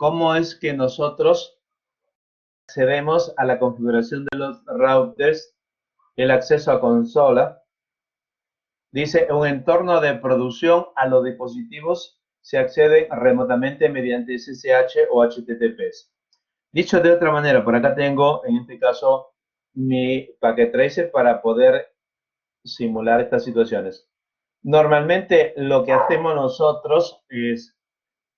cómo es que nosotros accedemos a la configuración de los routers, el acceso a consola. Dice, un entorno de producción a los dispositivos se accede remotamente mediante SSH o HTTPS. Dicho de otra manera, por acá tengo, en este caso, mi packet tracer para poder simular estas situaciones. Normalmente lo que hacemos nosotros es,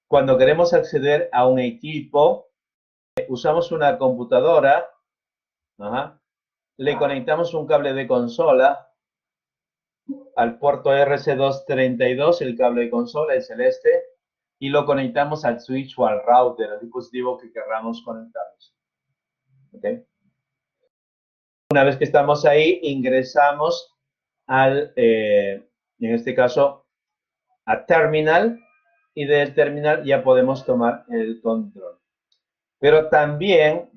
cuando queremos acceder a un equipo, usamos una computadora, le conectamos un cable de consola al puerto RC232, el cable de consola es celeste, y lo conectamos al switch o al router, al dispositivo que queramos conectarnos. ¿Okay? Una vez que estamos ahí, ingresamos al, en este caso, a terminal, y del terminal ya podemos tomar el control. Pero también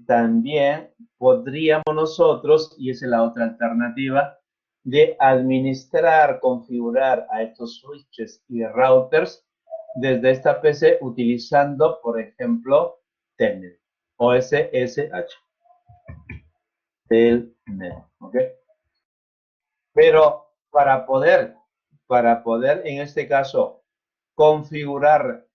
podríamos nosotros, y esa es la otra alternativa, de administrar, configurar a estos switches y routers desde esta PC utilizando, por ejemplo, Telnet o SSH. Telnet, ¿ok? Pero para poder en este caso configurar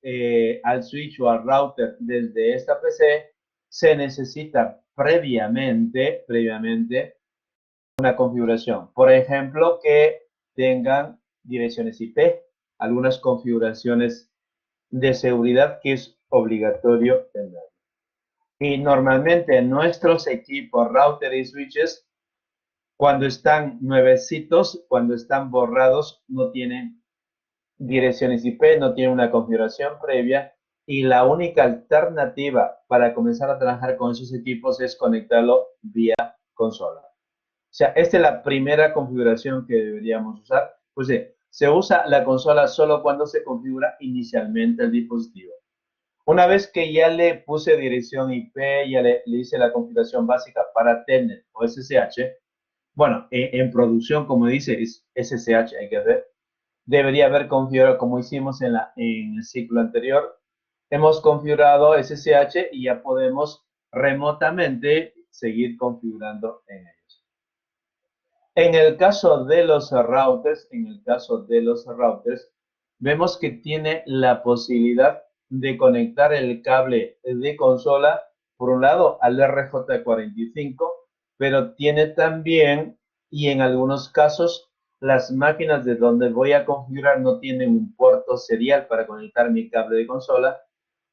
al switch o al router desde esta PC, se necesita previamente una configuración. Por ejemplo, que tengan direcciones IP, algunas configuraciones de seguridad que es obligatorio tener. Y normalmente nuestros equipos, router y switches, cuando están nuevecitos, cuando están borrados, no tienen direcciones IP, no tienen una configuración previa, y la única alternativa para comenzar a trabajar con esos equipos es conectarlo vía consola. O sea, esta es la primera configuración que deberíamos usar. Pues sí, se usa la consola solo cuando se configura inicialmente el dispositivo. Una vez que ya le puse dirección IP, ya le hice la configuración básica para Telnet o SSH, bueno, en producción, como dice, es SSH, hay que ver, debería haber configurado como hicimos en el ciclo anterior. Hemos configurado SSH y ya podemos remotamente seguir configurando en ellos. En el caso de los routers, vemos que tiene la posibilidad de conectar el cable de consola, por un lado, al RJ45, pero tiene también, y en algunos casos, las máquinas de donde voy a configurar no tienen un puerto serial para conectar mi cable de consola,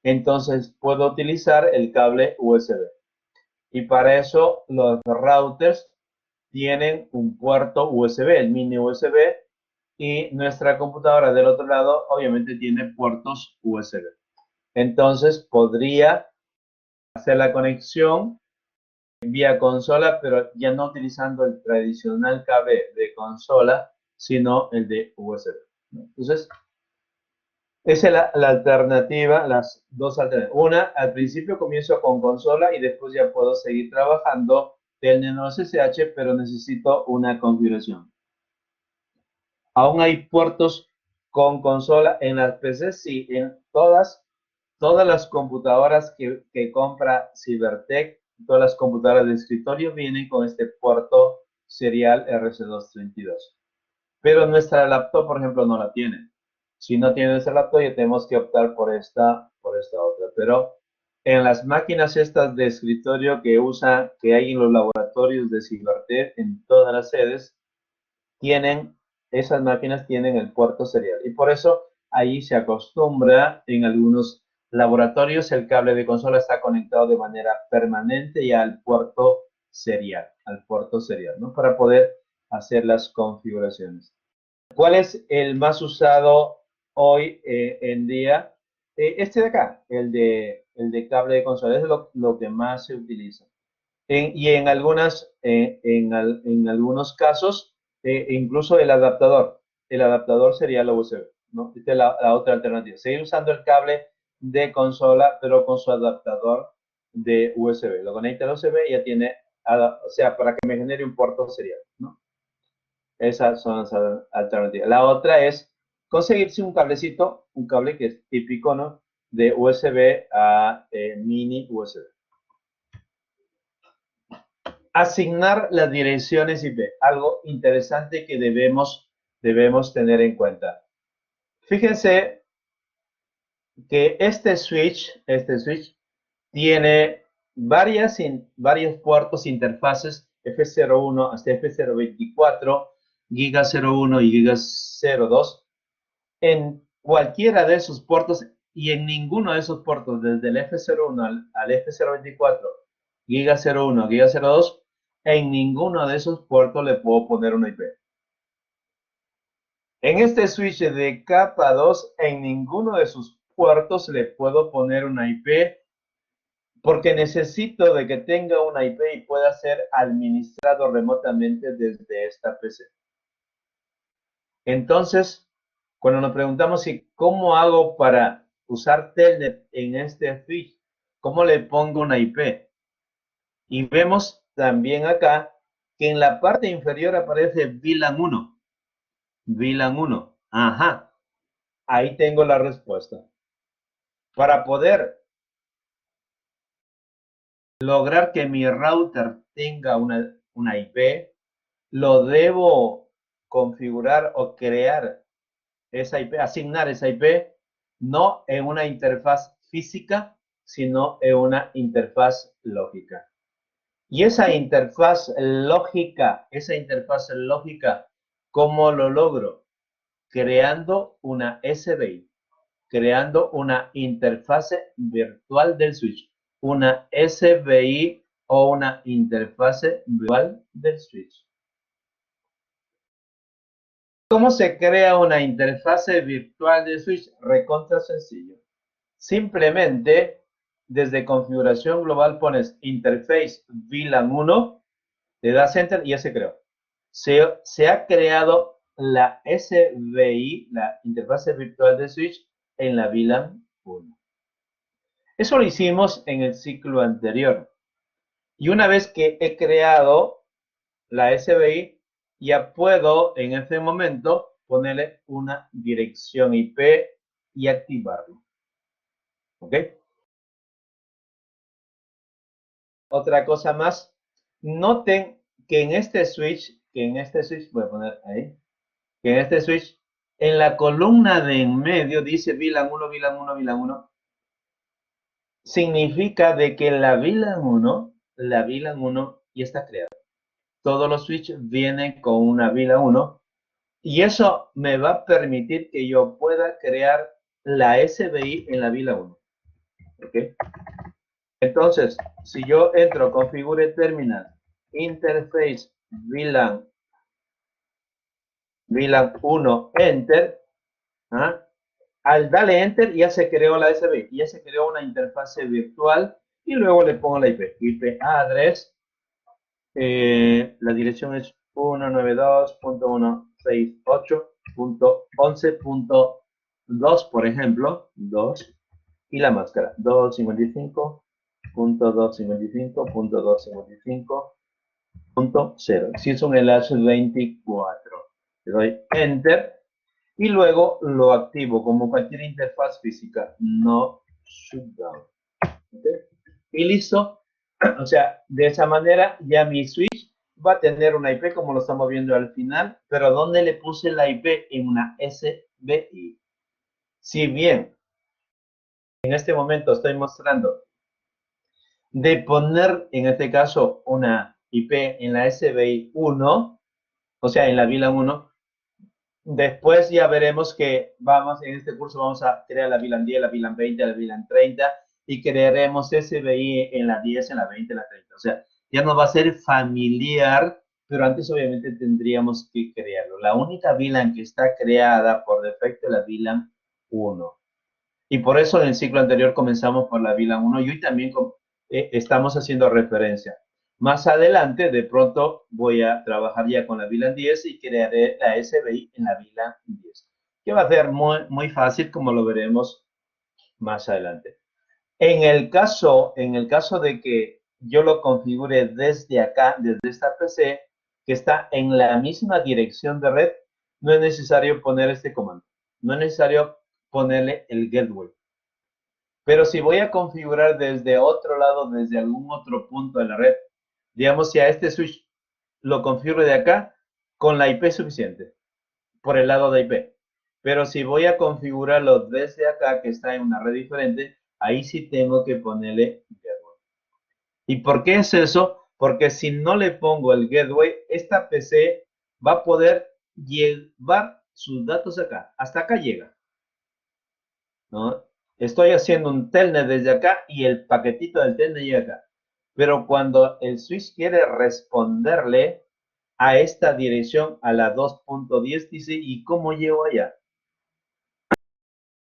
entonces puedo utilizar el cable USB. Y para eso los routers tienen un puerto USB, el mini USB, y nuestra computadora del otro lado obviamente tiene puertos USB. Entonces podría hacer la conexión vía consola, pero ya no utilizando el tradicional cable de consola, sino el de USB. Entonces, esa es la alternativa, las dos alternativas. Una, al principio comienzo con consola y después ya puedo seguir trabajando Telnet o SSH, pero necesito una configuración. Aún hay puertos con consola en las PCs, sí, en todas las computadoras que compra Cybertech, todas las computadoras de escritorio vienen con este puerto serial RC232. Pero nuestra laptop, por ejemplo, no la tiene. Si no tiene esa laptop, ya tenemos que optar por esta otra. Pero en las máquinas estas de escritorio que hay en los laboratorios de Cybertech, en todas las sedes, esas máquinas tienen el puerto serial. Y por eso ahí se acostumbra en algunos laboratorios el cable de consola está conectado de manera permanente y al puerto serial, ¿no? Para poder hacer las configuraciones. ¿Cuál es el más usado hoy en día? Este de acá, el de cable de consola, es lo que más se utiliza. Y en algunos casos, incluso el adaptador sería la USB, ¿no? Esta es la otra alternativa. Seguir usando el cable de consola, pero con su adaptador de USB. Lo conecta al USB y ya tiene, o sea, para que me genere un puerto serial, ¿no? Esas son las alternativas. La otra es conseguirse un cablecito, un cable que es típico, ¿no? de USB a mini USB. Asignar las direcciones IP, algo interesante que debemos tener en cuenta. Fíjense que este switch tiene varios puertos interfaces F01 hasta F024, Giga 01 y Giga 02. En cualquiera de esos puertos y en ninguno de esos puertos, desde el F01 al F024, Giga 01, Giga 02, en ninguno de esos puertos le puedo poner una IP. En este switch de capa 2, en ninguno de sus puertos le puedo poner una IP porque necesito de que tenga una IP y pueda ser administrado remotamente desde esta PC. Entonces, cuando nos preguntamos si cómo hago para usar Telnet en este switch, ¿cómo le pongo una IP? Y vemos también acá que en la parte inferior aparece VLAN 1. VLAN 1. Ajá. Ahí tengo la respuesta. Para poder lograr que mi router tenga una IP, lo debo configurar o crear esa IP, asignar esa IP, no en una interfaz física, sino en una interfaz lógica. Y esa interfaz lógica, ¿cómo lo logro? Creando una SBI, creando una interfase virtual del switch, una SBI o una interfase virtual del switch. ¿Cómo se crea una interfase virtual de switch? Recontra sencillo. Simplemente desde configuración global pones interface VLAN 1, le das enter y ya se creó. Se ha creado la SBI, la interfase virtual de switch, en la VLAN 1. Eso lo hicimos en el ciclo anterior. Y una vez que he creado la SBI, ya puedo en este momento ponerle una dirección IP y activarlo. ¿Ok? Otra cosa más, noten que en este switch, voy a poner ahí, que en este switch, en la columna de en medio dice VLAN 1, VLAN 1, VLAN 1. Significa de que la VLAN 1 ya está creada. Todos los switches vienen con una VLAN 1 y eso me va a permitir que yo pueda crear la SBI en la VLAN 1. ¿Ok? Entonces, si yo entro, configure terminal, interface VLAN 1, enter, ¿ah? Al darle enter ya se creó la SBI, ya se creó una interfase virtual y luego le pongo la IP address. La dirección es 192.168.11.2, por ejemplo, 2, y la máscara, 255.255.255.0. Si es un enlace 24, le doy enter y luego lo activo como cualquier interfaz física, no shutdown. ¿Okay? Y listo. O sea, de esa manera ya mi switch va a tener una IP como lo estamos viendo al final, pero ¿dónde le puse la IP? En una SBI. Si bien en este momento estoy mostrando de poner en este caso una IP en la SBI 1, o sea, en la VLAN 1, después ya veremos que en este curso vamos a crear la VLAN 10, la VLAN 20, la VLAN 30 y crearemos SBI en la 10, en la 20, en la 30. O sea, ya nos va a ser familiar, pero antes obviamente tendríamos que crearlo. La única VLAN que está creada por defecto es la VLAN 1. Y por eso en el ciclo anterior comenzamos por la VLAN 1 y hoy también estamos haciendo referencia. Más adelante, de pronto, voy a trabajar ya con la VLAN 10 y crearé la SBI en la VLAN 10, que va a ser muy, muy fácil, como lo veremos más adelante. En el caso de que yo lo configure desde acá, desde esta PC, que está en la misma dirección de red, no es necesario poner este comando. No es necesario ponerle el gateway. Pero si voy a configurar desde otro lado, desde algún otro punto de la red, digamos si a este switch lo configuro de acá, con la IP suficiente, por el lado de IP. Pero si voy a configurarlo desde acá, que está en una red diferente, ahí sí tengo que ponerle gateway. ¿Y por qué es eso? Porque si no le pongo el gateway, esta PC va a poder llevar sus datos acá. Hasta acá llega, ¿no? Estoy haciendo un telnet desde acá y el paquetito del telnet llega acá. Pero cuando el switch quiere responderle a esta dirección, a la 2.10, dice, ¿y cómo llego allá?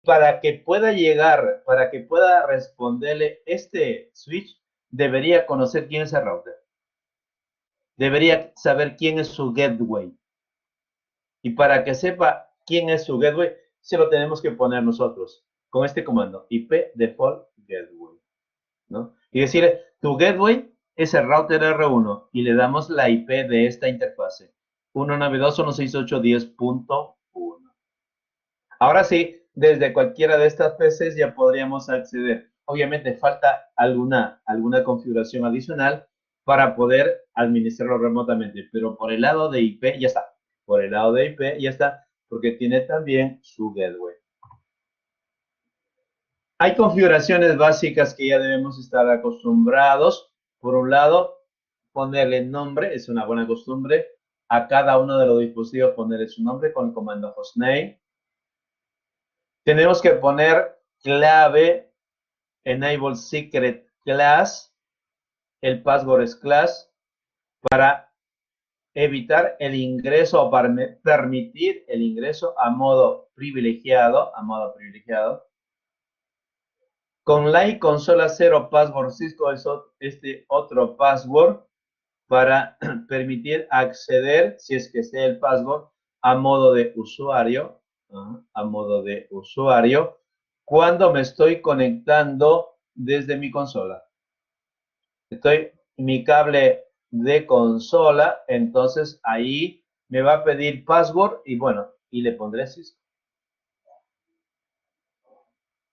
Para que pueda llegar, para que pueda responderle este switch, debería conocer quién es el router. Debería saber quién es su gateway. Y para que sepa quién es su gateway, se lo tenemos que poner nosotros con este comando, IP default gateway, ¿no? Y decirle, tu gateway es el router R1 y le damos la IP de esta interfase, 192.168.10.1. Ahora sí, desde cualquiera de estas PCs ya podríamos acceder. Obviamente falta alguna configuración adicional para poder administrarlo remotamente, pero por el lado de IP ya está. Por el lado de IP ya está, porque tiene también su gateway. Hay configuraciones básicas que ya debemos estar acostumbrados. Por un lado, ponerle nombre, es una buena costumbre. A cada uno de los dispositivos ponerle su nombre con el comando hostname. Tenemos que poner clave, enable secret class, el password es class, para evitar el ingreso o para permitir el ingreso a modo privilegiado, Con la consola 0 password Cisco es este otro password para permitir acceder, si es que sea el password, a modo de usuario, cuando me estoy conectando desde mi consola. Estoy mi cable de consola, entonces ahí me va a pedir password y bueno, y le pondré Cisco.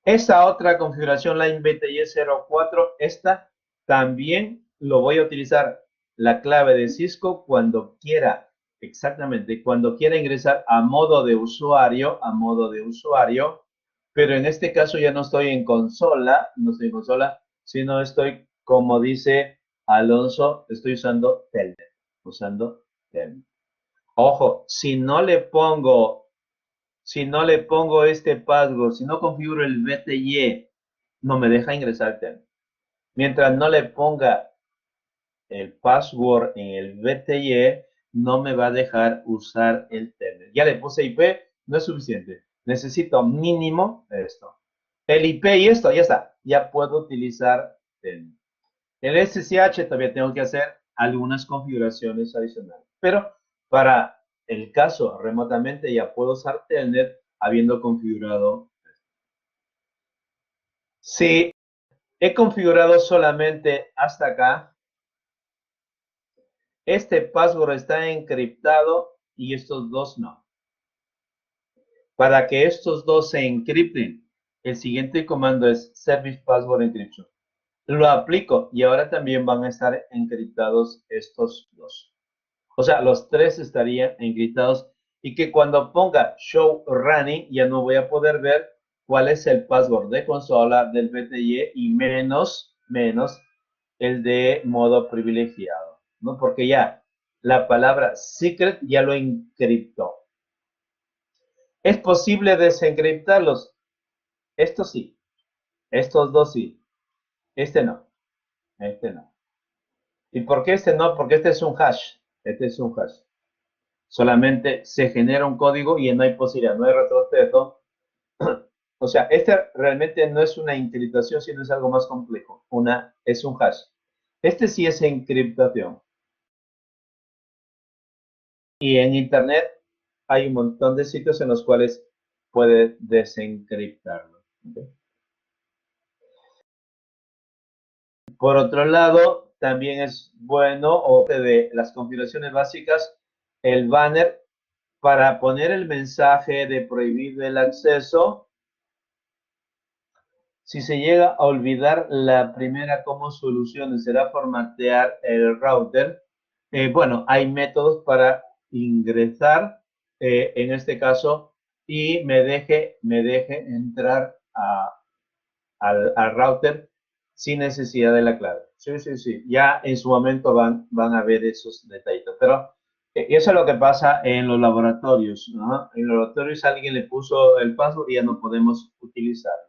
Esta otra configuración Line BTY 04, esta también lo voy a utilizar la clave de Cisco cuando quiera, exactamente, cuando quiera ingresar a modo de usuario, pero en este caso ya no estoy en consola, sino estoy, como dice Alonso, estoy usando Telnet, Ojo, si no le pongo este password, si no configuro el BTY, no me deja ingresar al Telnet. Mientras no le ponga el password en el BTY, no me va a dejar usar el Telnet. Ya le puse IP, no es suficiente. Necesito mínimo esto. El IP y esto, ya está. Ya puedo utilizar Telnet. El SSH todavía tengo que hacer algunas configuraciones adicionales. Pero para el caso remotamente ya puedo usar Telnet habiendo configurado. Si he configurado solamente hasta acá, este password está encriptado y estos dos no. Para que estos dos se encripten, el siguiente comando es Service Password Encryption. Lo aplico y ahora también van a estar encriptados estos dos. O sea, los tres estarían encriptados y que cuando ponga Show Running ya no voy a poder ver cuál es el password de consola del BTY y menos el de modo privilegiado, ¿no? Porque ya la palabra secret ya lo encriptó. ¿Es posible desencriptarlos? Esto sí. Estos dos sí. Este no. ¿Y por qué este no? Porque este es un hash. Solamente se genera un código y no hay posibilidad, no hay retroceso. O sea, este realmente no es una encriptación, sino es algo más complejo. Es un hash. Este sí es encriptación. Y en Internet hay un montón de sitios en los cuales puede desencriptarlo. ¿Okay? Por otro lado, también es bueno, o de las configuraciones básicas, el banner para poner el mensaje de prohibir el acceso. Si se llega a olvidar la primera como solución será formatear el router, bueno, hay métodos para ingresar, en este caso, y me deje entrar al router sin necesidad de la clave. Sí, sí, sí. Ya en su momento van a ver esos detallitos. Pero eso es lo que pasa en los laboratorios, ¿no? En los laboratorios alguien le puso el password y ya no podemos utilizarlo.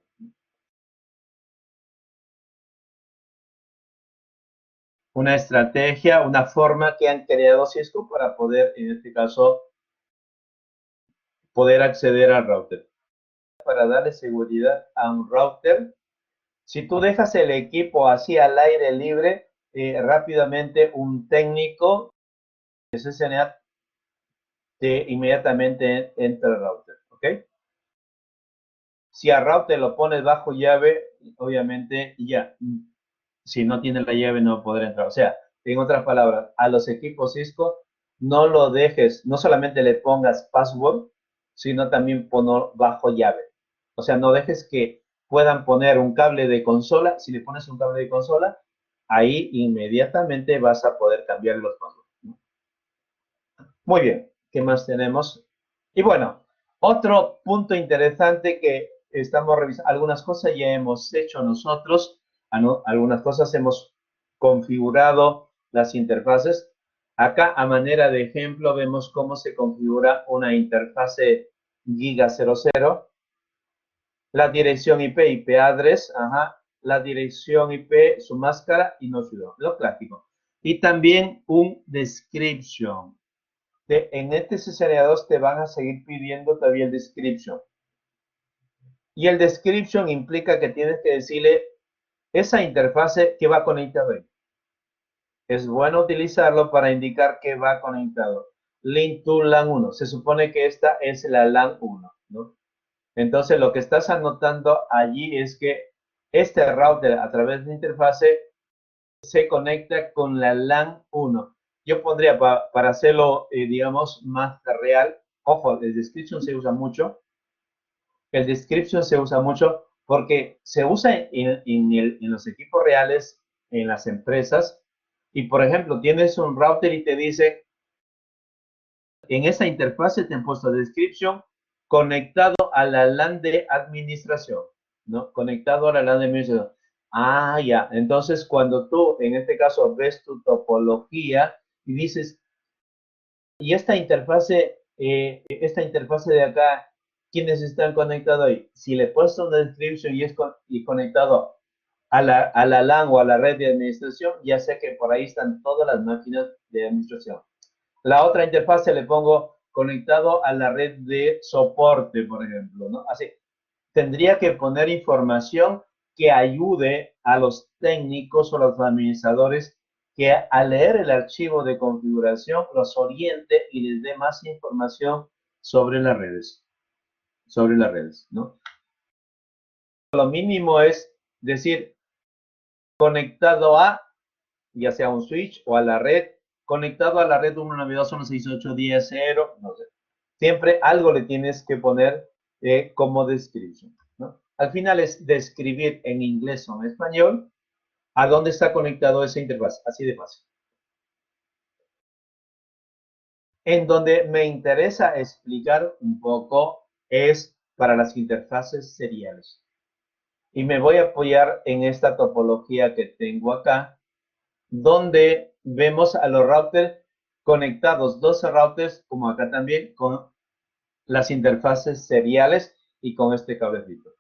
Una estrategia, una forma que han creado Cisco para poder, en este caso, poder acceder al router. Para darle seguridad a un router, si tú dejas el equipo así al aire libre, rápidamente un técnico de CCNA te inmediatamente entra al router, ¿ok? Si al router lo pones bajo llave, obviamente ya, si no tiene la llave no podrá entrar. O sea, en otras palabras, a los equipos Cisco no lo dejes, no solamente le pongas password, sino también poner bajo llave. O sea, no dejes que puedan poner un cable de consola. Si le pones un cable de consola, ahí inmediatamente vas a poder cambiar los passwords. Muy bien, ¿qué más tenemos? Y bueno, otro punto interesante que estamos revisando, algunas cosas ya hemos hecho nosotros, algunas cosas hemos configurado las interfaces. Acá, a manera de ejemplo, vemos cómo se configura una interfase Giga 00, la dirección IP, IP address, ajá, la dirección IP, su máscara y no su lo clásico. Y también un description. En este CCNA2 te van a seguir pidiendo todavía el description. Y el description implica que tienes que decirle esa interfase que va conectado ahí. Es bueno utilizarlo para indicar que va conectado. Link to LAN 1. Se supone que esta es la LAN 1, ¿no? Entonces lo que estás anotando allí es que este router a través de la interfase se conecta con la LAN 1. Yo pondría para hacerlo, digamos, más real. Ojo, el description se usa mucho. El description se usa mucho porque se usa en los equipos reales, en las empresas. Y, por ejemplo, tienes un router y te dice, en esa interfase te han puesto description conectado a la LAN de administración, ¿no? Conectado a la LAN de administración. Ah, ya. Entonces, cuando tú, en este caso, ves tu topología y dices, y esta interfase de acá, ¿quiénes están conectados ahí? Si le he puesto una description y conectado a la LAN o a la red de administración, ya sé que por ahí están todas las máquinas de administración. La otra interfase le pongo conectado a la red de soporte, por ejemplo, ¿no? Así, tendría que poner información que ayude a los técnicos o los administradores que al leer el archivo de configuración los oriente y les dé más información sobre las redes, ¿no? Lo mínimo es decir conectado a, ya sea un switch o a la red, conectado a la red 192.168.10.0, no sé. Siempre algo le tienes que poner como descripción, ¿no? Al final es describir en inglés o en español a dónde está conectado esa interfaz, así de fácil. En donde me interesa explicar un poco es para las interfaces seriales. Y me voy a apoyar en esta topología que tengo acá, donde vemos a los routers conectados, 12 routers, como acá también, con las interfaces seriales y con este cablecito.